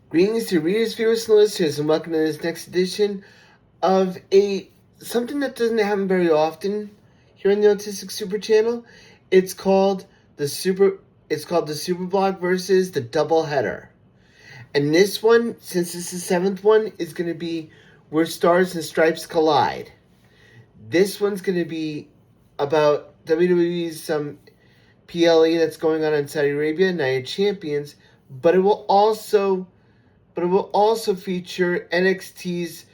Greetings to readers, viewers, and listeners, and welcome to this next edition of something that doesn't happen very often here on the Autistic Super Channel. It's called the SuperBlog versus the DoubleHeader. And this one, since this is the seventh one, is going to be where stars and stripes collide. This one's going to be about WWE's PLE that's going on in Saudi Arabia, Night of Champions, but it will also feature NXT's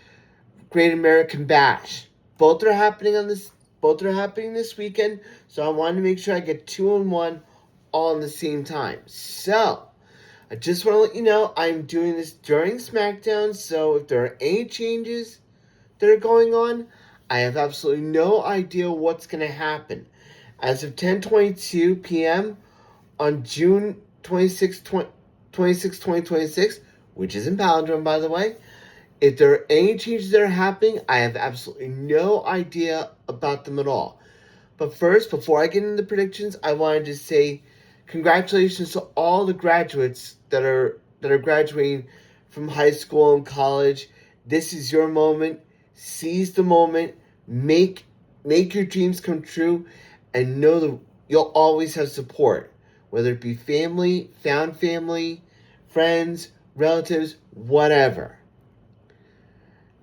Great American Bash. Both are happening this weekend, so I wanted to make sure I get 2 in 1 all in the same time. So, I just want to let you know I'm doing this during SmackDown, so if there are any changes that are going on, I have absolutely no idea what's going to happen. As of 10:22 p.m. on June 26, 2026, which is in Palindrome, by the way. If there are any changes that are happening, I have absolutely no idea about them at all. But first, before I get into the predictions, I wanted to say congratulations to all the graduates that are graduating from high school and college. This is your moment. Seize the moment. Make your dreams come true, and know that you'll always have support, whether it be family, found family, friends, relatives, whatever.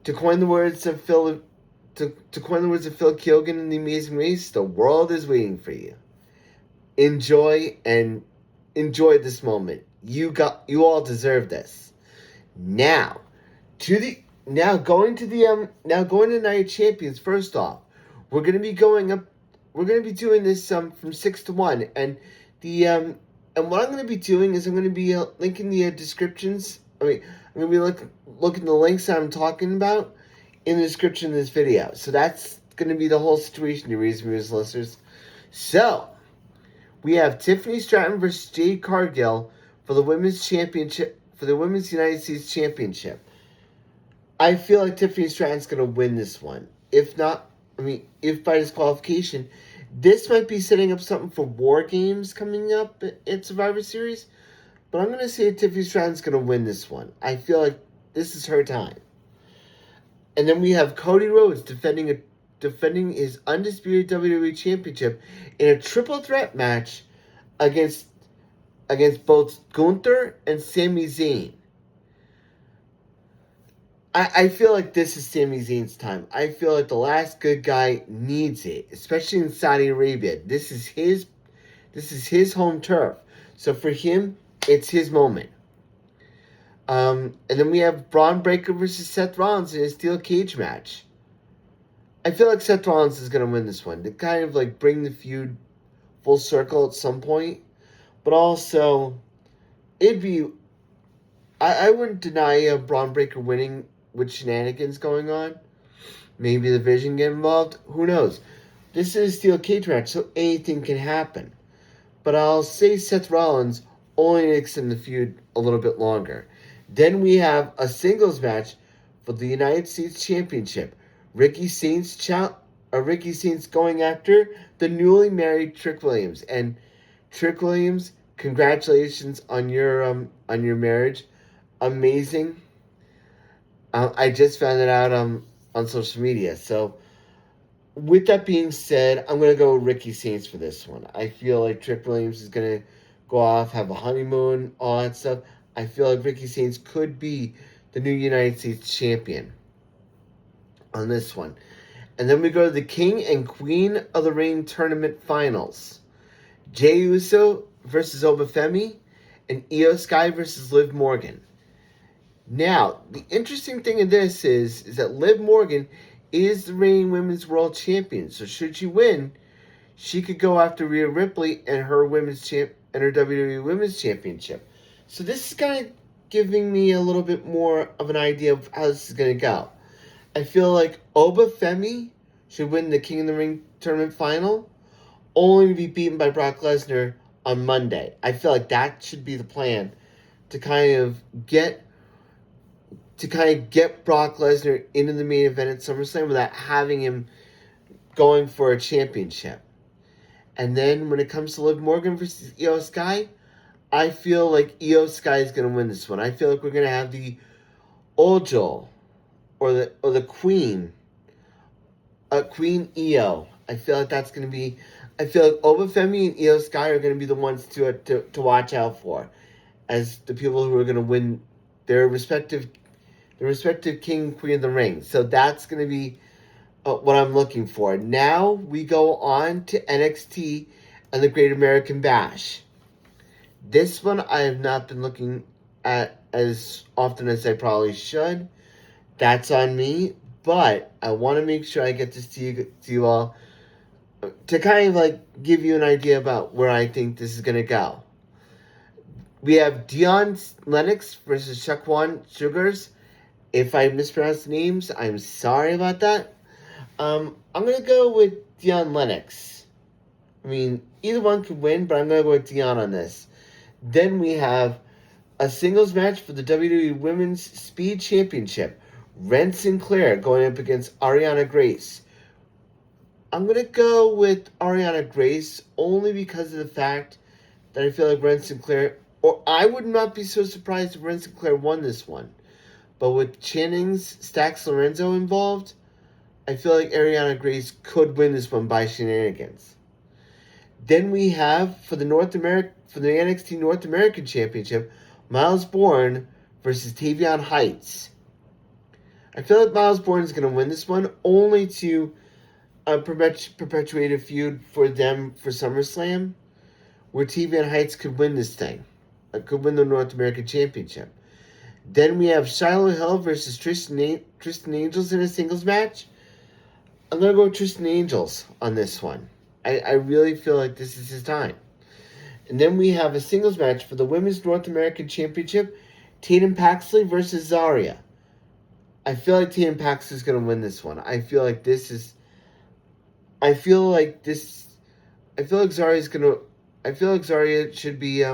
To coin the words of Phil Keoghan in The Amazing Race, the world is waiting for you. Enjoy this moment. You all deserve this. Now going to Night of Champions. First off, we're going to be doing this from 6 to 1, and and what I'm going to be doing is I'm going to be linking the descriptions. I'm going to be looking the links that I'm talking about in the description of this video. So that's going to be the whole situation, you readers, listeners. So, we have Tiffany Stratton versus Jade Cargill for the Women's Championship, for the Women's United States Championship. I feel like Tiffany Stratton's going to win this one. If by disqualification, this might be setting up something for War Games coming up at Survivor Series. But I'm going to say Tiffany Stratton's going to win this one. I feel like this is her time. And then we have Cody Rhodes defending his undisputed WWE Championship in a triple threat match against both Gunther and Sami Zayn. I feel like this is Sami Zayn's time. I feel like the last good guy needs it, especially in Saudi Arabia. This is his home turf. So for him, it's his moment. And then we have Braun Breaker versus Seth Rollins in a steel cage match. I feel like Seth Rollins is going to win this one to kind of like bring the feud full circle at some point. But also, I wouldn't deny Braun Breaker winning with shenanigans going on. Maybe the Vision get involved. Who knows? This is a steel cage match, so anything can happen. But I'll say Seth Rollins only to extend the feud a little bit longer. Then we have a singles match for the United States Championship. Ricky Saints going after the newly married Trick Williams. And Trick Williams, congratulations on your marriage. Amazing. I just found it out on social media. So, with that being said, I'm going to go with Ricky Saints for this one. I feel like Trick Williams is going to go off, have a honeymoon, all that stuff. I feel like Ricky Saints could be the new United States champion on this one. And then we go to the King and Queen of the Ring tournament finals. Jey Uso versus Obafemi, and Io Sky versus Liv Morgan. Now, the interesting thing in this is that Liv Morgan is the reigning women's world champion. So should she win, she could go after Rhea Ripley and her WWE Women's Championship. So this is kind of giving me a little bit more of an idea of how this is going to go. I feel like Obafemi should win the King of the Ring tournament final, only to be beaten by Brock Lesnar on Monday. I feel like that should be the plan to kind of get Brock Lesnar into the main event at SummerSlam without having him going for a championship. And then when it comes to Liv Morgan versus Io Sky, I feel like Io Sky is going to win this one. I feel like we're going to have the Ojo or the Queen, Queen Io. I feel like that's going to be. I feel like Obafemi and Io Sky are going to be the ones to watch out for, as the people who are going to win their respective king, queen of the ring. So that's going to be what I'm looking for. Now we go on to NXT and the Great American Bash. This one I have not been looking at as often as I probably should. That's on me, but I want to make sure I get to see you all to kind of like give you an idea about where I think this is going to go. We have Dion Lennox versus Shaquan Sugars. If I mispronounce the names, I'm sorry about that. I'm going to go with Dion Lennox. I mean, either one could win, but I'm going to go with Dion on this. Then we have a singles match for the WWE Women's Speed Championship. Ren Sinclair going up against Ariana Grace. I'm going to go with Ariana Grace only because of the fact that I feel like Ren Sinclair, or I would not be so surprised if Ren Sinclair won this one. But with Channing's Stax Lorenzo involved, I feel like Ariana Grace could win this one by shenanigans. Then we have for the NXT North American Championship, Miles Bourne versus Tavion Heights. I feel like Miles Bourne is going to win this one only to perpetuate a feud for them for SummerSlam, where Tavion Heights could win this thing. Could win the North American Championship. Then we have Shiloh Hill versus Tristan Angels in a singles match. I'm going to go with Tristan Angels on this one. I really feel like this is his time. And then we have a singles match for the Women's North American Championship, Tatum Paxley versus Zarya. I feel like Tatum Paxley is going to win this one. I feel like Zarya should be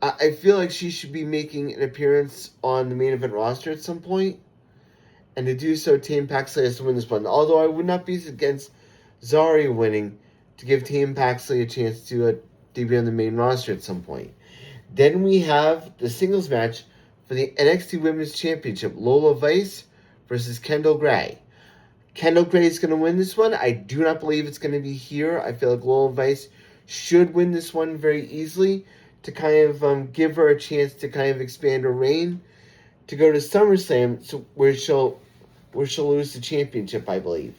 I feel like she should be making an appearance on the main event roster at some point. And to do so, Tatum Paxley has to win this one. Although I would not be against Zarya winning to give Tatum Paxley a chance to debut on the main roster at some point. Then we have the singles match for the NXT Women's Championship, Lola Vice versus Kendall Gray. Kendall Gray is going to win this one. I do not believe it's going to be here. I feel like Lola Vice should win this one very easily to kind of give her a chance to kind of expand her reign to go to SummerSlam, where she'll lose the championship, I believe.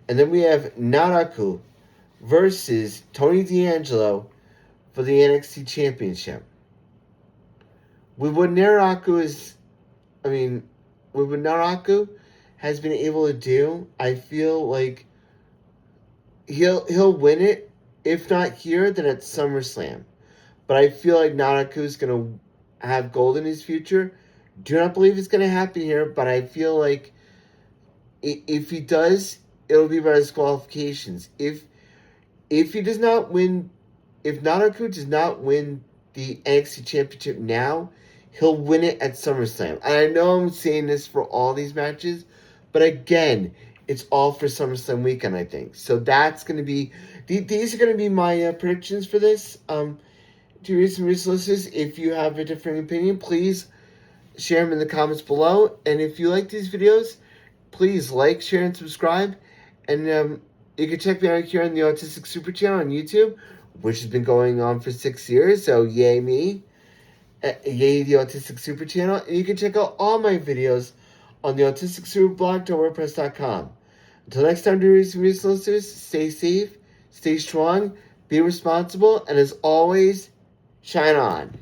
And then we have Naraku versus Tony D'Angelo for the NXT Championship. With what Naraku has been able to do, I feel like he'll win it. If not here, then at SummerSlam. But I feel like Naraku is going to have gold in his future. Do not believe it's going to happen here, but I feel like if he does, it'll be by disqualifications. If he does not win, if Naraku does not win the NXT Championship now, he'll win it at SummerSlam. And I know I'm saying this for all these matches, but again, it's all for SummerSlam weekend, I think. So that's going to be, these are going to be my predictions for this. To recent listeners, if you have a different opinion, please share them in the comments below. And if you like these videos, please like, share, and subscribe. And you can check me out here on the Autistic Super Channel on YouTube, which has been going on for 6 years. So yay me. Yay the Autistic Super Channel. And you can check out all my videos on the AutisticSuperBlog.wordpress.com. Until next time, dear listeners, stay safe, stay strong, be responsible, and as always, shine on.